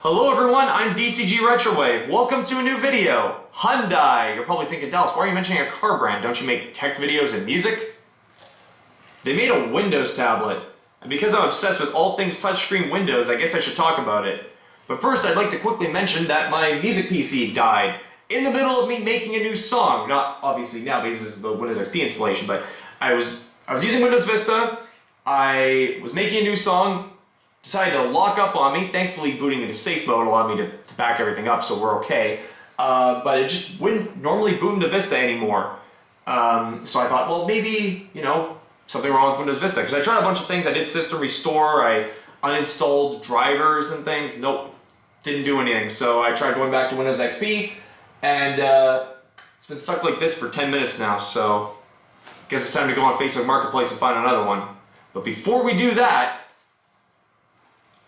Hello everyone, I'm DCG Retrowave. Welcome to a new video. Hyundai. You're probably thinking, Dallas, why are you mentioning a car brand? Don't you make tech videos and music? They made a Windows tablet. And because I'm obsessed with all things touchscreen Windows, I guess I should talk about it. But first, I'd like to quickly mention that my music PC died in the middle of me making a new song. Not obviously now because this is the Windows XP installation, but I was using Windows Vista. I was making a new song. Decided to lock up on me. Thankfully, booting into safe mode allowed me to back everything up, so we're okay. But it just wouldn't normally boot into Vista anymore. So I thought, well, maybe, something wrong with Windows Vista. Because I tried a bunch of things. I did system restore. I uninstalled drivers and things. Nope, didn't do anything. So I tried going back to Windows XP, and it's been stuck like this for 10 minutes now. So I guess it's time to go on Facebook Marketplace and find another one. But before we do that,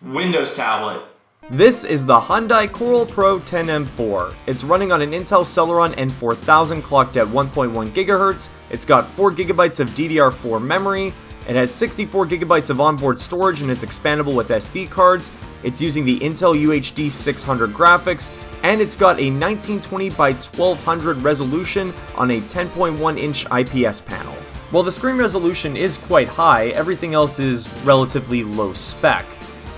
Windows tablet. This is the Hyundai Koral Pro 10M4. It's running on an Intel Celeron N4000 clocked at 1.1 GHz. It's got 4 GB of DDR4 memory. It has 64 GB of onboard storage and it's expandable with SD cards. It's using the Intel UHD 600 graphics. And it's got a 1920 by 1200 resolution on a 10.1-inch IPS panel. While the screen resolution is quite high, everything else is relatively low spec.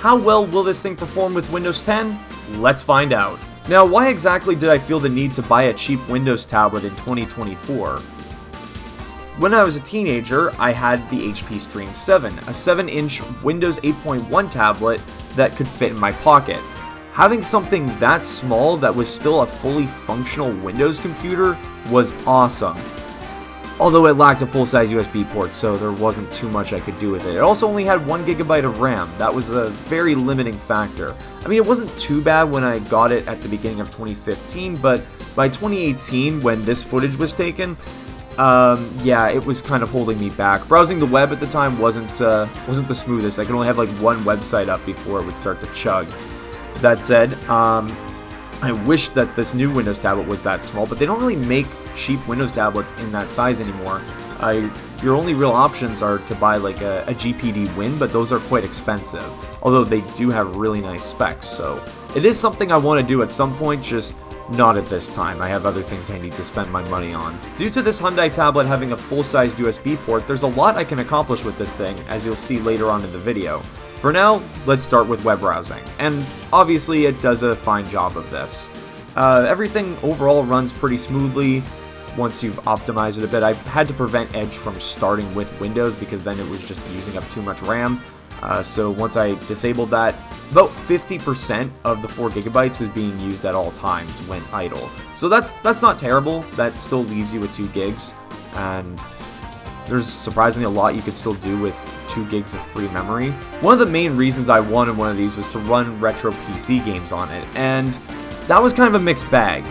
How well will this thing perform with Windows 10? Let's find out. Now, why exactly did I feel the need to buy a cheap Windows tablet in 2024? When I was a teenager, I had the HP Stream 7, a 7-inch Windows 8.1 tablet that could fit in my pocket. Having something that small that was still a fully functional Windows computer was awesome. Although it lacked a full-size USB port, so there wasn't too much I could do with it. It also only had 1 GB of RAM. That was a very limiting factor. I mean, it wasn't too bad when I got it at the beginning of 2015, but by 2018, when this footage was taken, yeah, it was kind of holding me back. Browsing the web at the time wasn't the smoothest. I could only have like one website up before it would start to chug. That said, I wish that this new Windows tablet was that small, but they don't really make cheap Windows tablets in that size anymore. Your only real options are to buy like a GPD Win, but those are quite expensive, although they do have really nice specs, so it is something I want to do at some point, just not at this time. I have other things I need to spend my money on. Due to this Hyundai tablet having a full-sized USB port, there's a lot I can accomplish with this thing, as you'll see later on in the video. For now, let's start with web browsing, and obviously it does a fine job of this. Everything overall runs pretty smoothly once you've optimized it a bit. I had to prevent Edge from starting with Windows because then it was just using up too much RAM. So once I disabled that, about 50% of the 4 GB was being used at all times when idle. So that's not terrible. That still leaves you with 2 gigs, and there's surprisingly a lot you could still do with 2 gigs of free memory. One of the main reasons I wanted one of these was to run retro PC games on it, and that was kind of a mixed bag.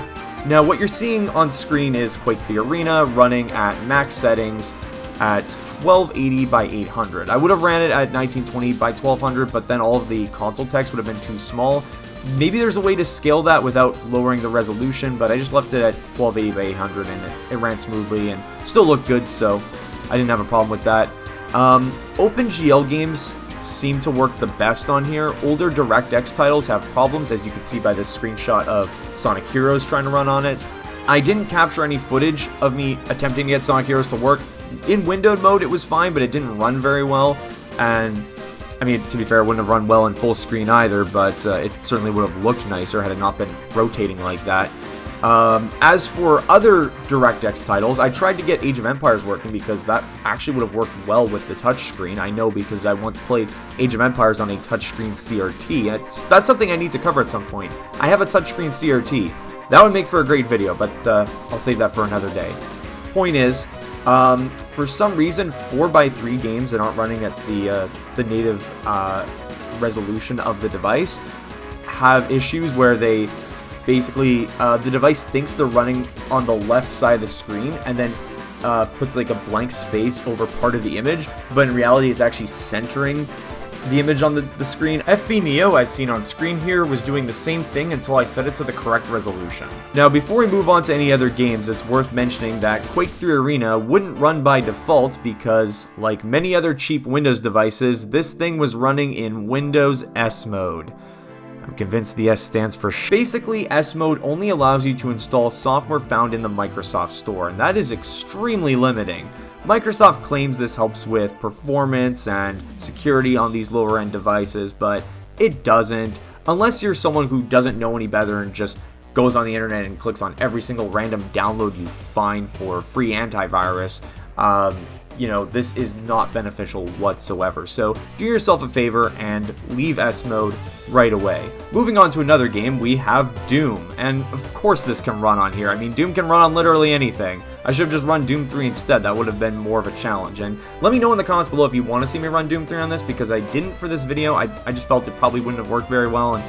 Now, what you're seeing on screen is Quake the Arena running at max settings at 1280 by 800. I would have ran it at 1920 by 1200, but then all of the console text would have been too small. Maybe there's a way to scale that without lowering the resolution, but I just left it at 1280 by 800 and it ran smoothly and still looked good, so I didn't have a problem with that. OpenGL games seem to work the best on here. Older DirectX titles have problems, as you can see by this screenshot of Sonic Heroes trying to run on it. I didn't capture any footage of me attempting to get Sonic Heroes to work. In windowed mode it was fine, but it didn't run very well, and I mean, to be fair, it wouldn't have run well in full screen either, but it certainly would have looked nicer had it not been rotating like that. As for other DirectX titles, I tried to get Age of Empires working because that actually would have worked well with the touchscreen. I know because I once played Age of Empires on a touchscreen CRT. That's something I need to cover at some point. I have a touchscreen CRT. That would make for a great video, but I'll save that for another day. Point is, for some reason, 4x3 games that aren't running at the native resolution of the device have issues where they basically, the device thinks they're running on the left side of the screen and then puts like a blank space over part of the image, but in reality it's actually centering the image on the screen. FB Neo, as seen on screen here, was doing the same thing until I set it to the correct resolution. Now, before we move on to any other games, it's worth mentioning that Quake 3 Arena wouldn't run by default because, like many other cheap Windows devices, this thing was running in Windows S mode. I'm convinced the S stands for Basically, S Mode only allows you to install software found in the Microsoft Store, and that is extremely limiting. Microsoft claims this helps with performance and security on these lower end devices, but it doesn't, unless you're someone who doesn't know any better and just goes on the internet and clicks on every single random download you find for free antivirus. This is not beneficial whatsoever. So do yourself a favor and leave S Mode right away. Moving on to another game, we have Doom. And of course this can run on here. I mean, Doom can run on literally anything. I should have just run Doom 3 instead. That would have been more of a challenge. And let me know in the comments below if you want to see me run Doom 3 on this, because I didn't for this video. I just felt it probably wouldn't have worked very well and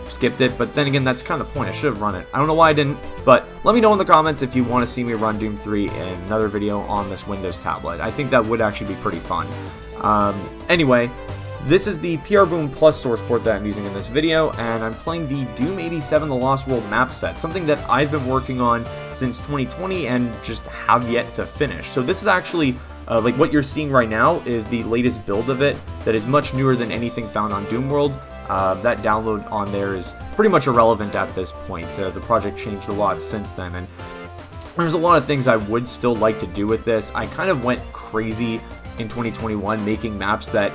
skipped it, but then again, that's kind of the point. I should have run it. I don't know why I didn't, but let me know in the comments if you want to see me run Doom 3 in another video on this Windows tablet. I think that would actually be pretty fun. Anyway, this is the PR Boom Plus source port that I'm using in this video, and I'm playing the Doom 87 The Lost World map set, something that I've been working on since 2020 and just have yet to finish. So this is actually, like what you're seeing right now is the latest build of it that is much newer than anything found on Doom World. That download on there is pretty much irrelevant at this point. The project changed a lot since then, and there's a lot of things I would still like to do with this. I kind of went crazy in 2021 making maps that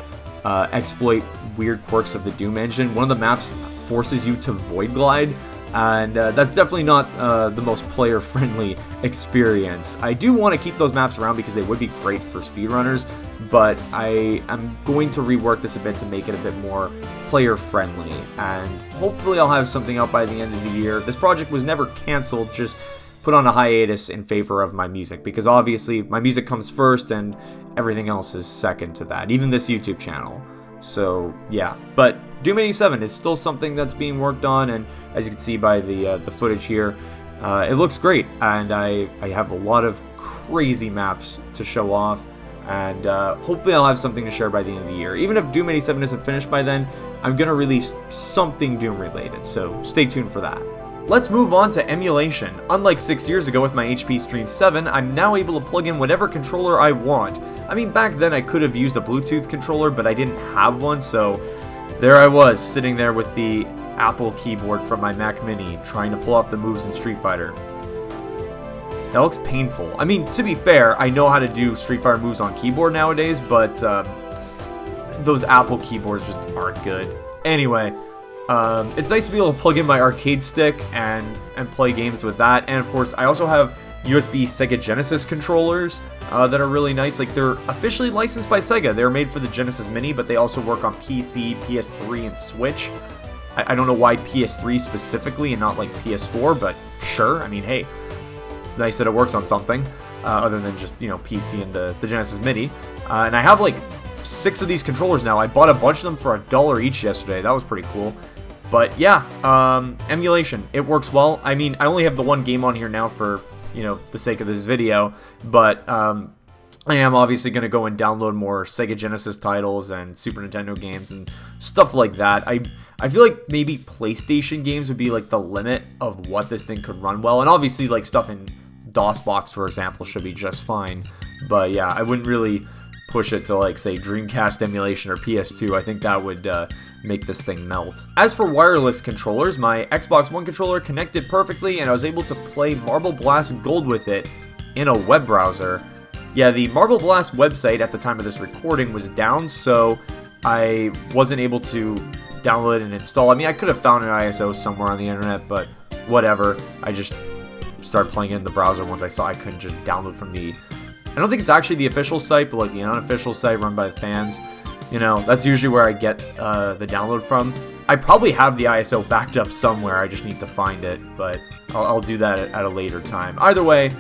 exploit weird quirks of the Doom engine. One of the maps forces you to void glide, and that's definitely not the most player-friendly experience. I do want to keep those maps around because they would be great for speedrunners, but I am going to rework this a bit to make it a bit more player-friendly, and hopefully I'll have something out by the end of the year. This project was never canceled, just put on a hiatus in favor of my music, because obviously my music comes first and everything else is second to that, even this YouTube channel. So yeah, but Doom 87 is still something that's being worked on, and as you can see by the footage here, it looks great, and I have a lot of crazy maps to show off, and hopefully I'll have something to share by the end of the year. Even if Doom 87 isn't finished by then, I'm going to release something Doom related, so stay tuned for that. Let's move on to emulation. Unlike 6 years ago with my HP Stream 7, I'm now able to plug in whatever controller I want. I mean, back then I could have used a Bluetooth controller, but I didn't have one, so there I was, sitting there with the Apple keyboard from my Mac Mini, trying to pull off the moves in Street Fighter. That looks painful. I mean, to be fair, I know how to do Street Fighter moves on keyboard nowadays, but those Apple keyboards just aren't good. Anyway, it's nice to be able to plug in my arcade stick and play games with that. And of course, I also have USB Sega Genesis controllers that are really nice. Like, they're officially licensed by Sega. They're made for the Genesis Mini, but they also work on PC, PS3, and Switch. I don't know why PS3 specifically and not like PS4, but sure. I mean, hey, it's nice that it works on something other than just, PC and the Genesis Mini. And I have like 6 of these controllers now. I bought a bunch of them for $1 each yesterday. That was pretty cool. But yeah, emulation, it works well. I mean, I only have the one game on here now for, the sake of this video, but I am obviously going to go and download more Sega Genesis titles and Super Nintendo games and stuff like that. I feel like maybe PlayStation games would be like the limit of what this thing could run well, and obviously like stuff in DOSBox, for example, should be just fine. But yeah, I wouldn't really push it to like, say, Dreamcast emulation or PS2. I think that would make this thing melt. As for wireless controllers, my Xbox One controller connected perfectly, and I was able to play Marble Blast Gold with it in a web browser. Yeah, the Marble Blast website at the time of this recording was down, so I wasn't able to download and install. I mean, I could have found an ISO somewhere on the internet, but whatever. I just started playing it in the browser once I saw I couldn't just download from the... I don't think it's actually the official site, but like the unofficial site run by the fans. That's usually where I get the download from. I probably have the ISO backed up somewhere. I just need to find it, but I'll do that at a later time. Either way,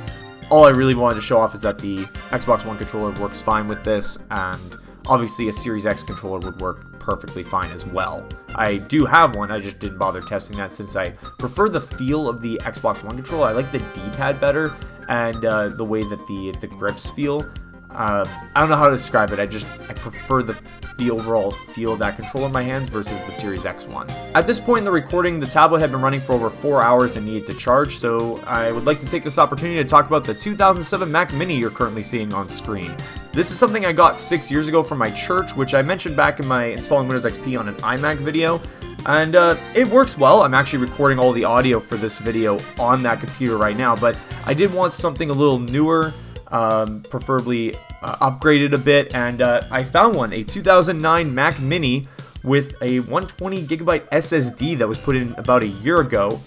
all I really wanted to show off is that the Xbox One controller works fine with this, and obviously a Series X controller would work perfectly fine as well. I do have one, I just didn't bother testing that since I prefer the feel of the Xbox One controller. I like the D-pad better, and the way that the grips feel. I don't know how to describe it. I prefer the overall feel of that controller in my hands versus the Series X one. At this point in the recording, the tablet had been running for over 4 hours and needed to charge, so I would like to take this opportunity to talk about the 2007 Mac Mini you're currently seeing on screen. This is something I got 6 years ago from my church, which I mentioned back in my installing Windows XP on an iMac video. And it works well. I'm actually recording all the audio for this video on that computer right now, but I did want something a little newer, preferably upgraded a bit, and I found one, a 2009 Mac Mini with a 120GB SSD that was put in about a year ago.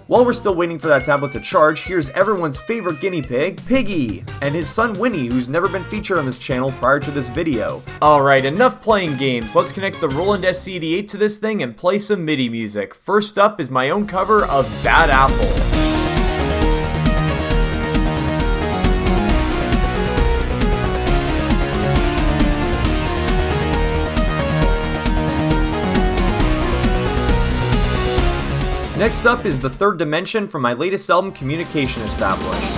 While we're still waiting for that tablet to charge, here's everyone's favorite guinea pig, Piggy, and his son Winnie, who's never been featured on this channel prior to this video. Alright, enough playing games. Let's connect the Roland SC88 to this thing and play some MIDI music. First up is my own cover of Bad Apple. Next up is the Third Dimension from my latest album, Communication Established.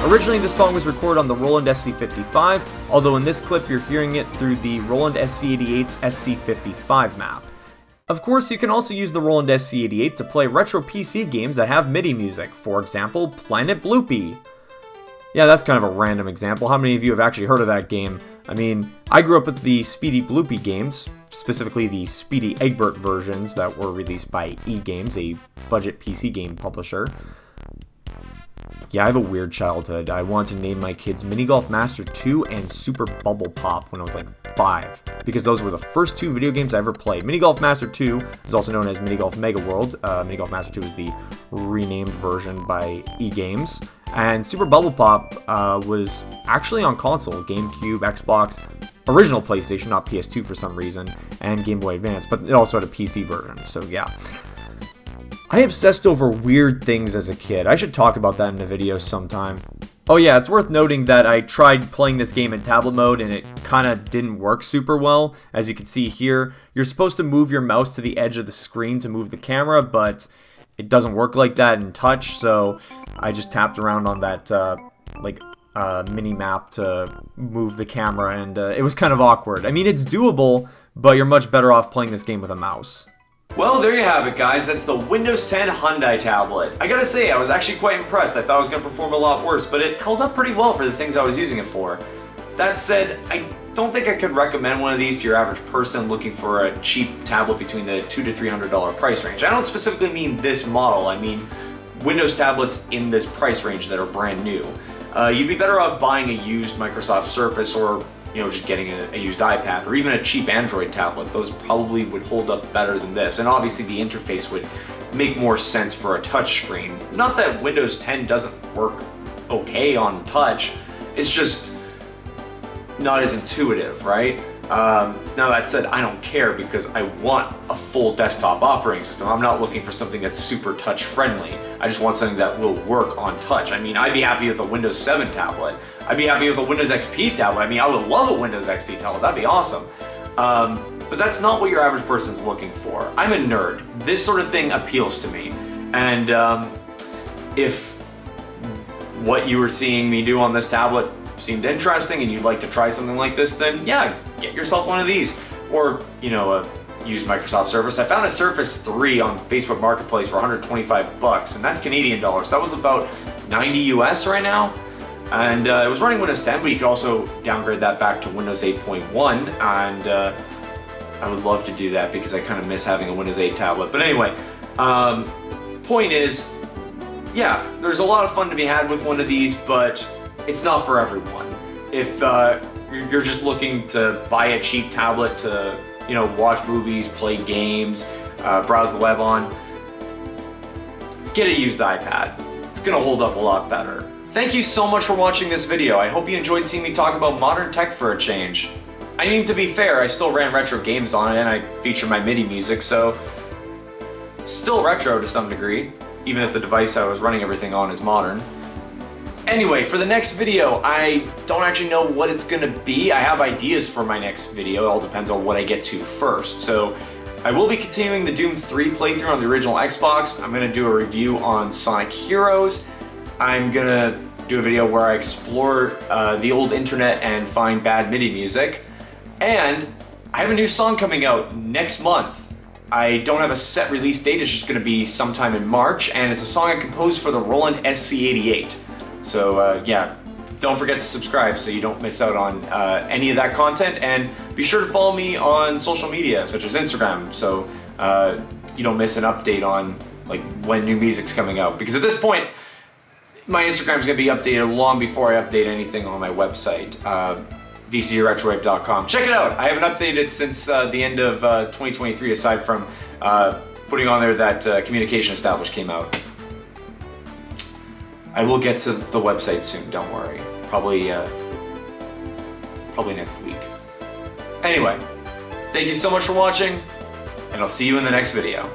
Originally, this song was recorded on the Roland SC55, although in this clip you're hearing it through the Roland SC88's SC55 map. Of course, you can also use the Roland SC88 to play retro PC games that have MIDI music, for example, Planet Bloopy. Yeah, that's kind of a random example. How many of you have actually heard of that game? I mean, I grew up with the Speedy Bloopy games, specifically the Speedy Egbert versions that were released by E-Games, a budget PC game publisher. Yeah, I have a weird childhood. I wanted to name my kids Mini Golf Master 2 and Super Bubble Pop when I was like 5, because those were the first two video games I ever played. Mini Golf Master 2 is also known as Mini Golf Mega World. Mini Golf Master 2 is the renamed version by E-Games. And Super Bubble Pop was actually on console, GameCube, Xbox, original PlayStation, not PS2 for some reason, and Game Boy Advance, but it also had a PC version, so yeah. I obsessed over weird things as a kid. I should talk about that in a video sometime. Oh yeah, it's worth noting that I tried playing this game in tablet mode and it kinda didn't work super well. As you can see here, you're supposed to move your mouse to the edge of the screen to move the camera, but it doesn't work like that in touch, so I just tapped around on that mini map to move the camera, and it was kind of awkward. I mean, it's doable, but you're much better off playing this game with a mouse. Well, there you have it, guys. That's the Windows 10 Hyundai tablet. I gotta say, I was actually quite impressed. I thought it was gonna perform a lot worse, but it held up pretty well for the things I was using it for. That said, I don't think I could recommend one of these to your average person looking for a cheap tablet between the $200 to $300 price range. I don't specifically mean this model, I mean Windows tablets in this price range that are brand new. You'd be better off buying a used Microsoft Surface, or just getting a used iPad, or even a cheap Android tablet. Those probably would hold up better than this, and obviously the interface would make more sense for a touch screen. Not that Windows 10 doesn't work okay on touch, it's just not as intuitive, right? Now that said, I don't care because I want a full desktop operating system. I'm not looking for something that's super touch friendly. I just want something that will work on touch. I mean, I'd be happy with a Windows 7 tablet. I'd be happy with a Windows XP tablet. I mean, I would love a Windows XP tablet. That'd be awesome. But that's not what your average person's looking for. I'm a nerd. This sort of thing appeals to me. And if what you were seeing me do on this tablet seemed interesting and you'd like to try something like this, then yeah, get yourself one of these. Or, a used Microsoft Surface. I found a Surface 3 on Facebook Marketplace for 125 bucks, and that's Canadian dollars. That was about 90 US right now. And it was running Windows 10, but you could also downgrade that back to Windows 8.1, and I would love to do that because I kind of miss having a Windows 8 tablet. But anyway, point is, yeah, there's a lot of fun to be had with one of these, but it's not for everyone. If you're just looking to buy a cheap tablet to, watch movies, play games, browse the web on, get a used iPad. It's gonna hold up a lot better. Thank you so much for watching this video. I hope you enjoyed seeing me talk about modern tech for a change. I mean, to be fair, I still ran retro games on it and I feature my MIDI music, so still retro to some degree, even if the device I was running everything on is modern. Anyway, for the next video, I don't actually know what it's gonna be. I have ideas for my next video. It all depends on what I get to first. So I will be continuing the Doom 3 playthrough on the original Xbox. I'm gonna do a review on Sonic Heroes. I'm gonna do a video where I explore the old internet and find bad MIDI music. And I have a new song coming out next month. I don't have a set release date, it's just gonna be sometime in March, and it's a song I composed for the Roland SC88. So yeah, don't forget to subscribe so you don't miss out on any of that content, and be sure to follow me on social media, such as Instagram, so you don't miss an update on like when new music's coming out. Because at this point, my Instagram's gonna be updated long before I update anything on my website, dcgretrowave.com. Check it out. I haven't updated since the end of 2023, aside from putting on there that Communication Established came out. I will get to the website soon, don't worry. Probably next week. Anyway, thank you so much for watching, and I'll see you in the next video.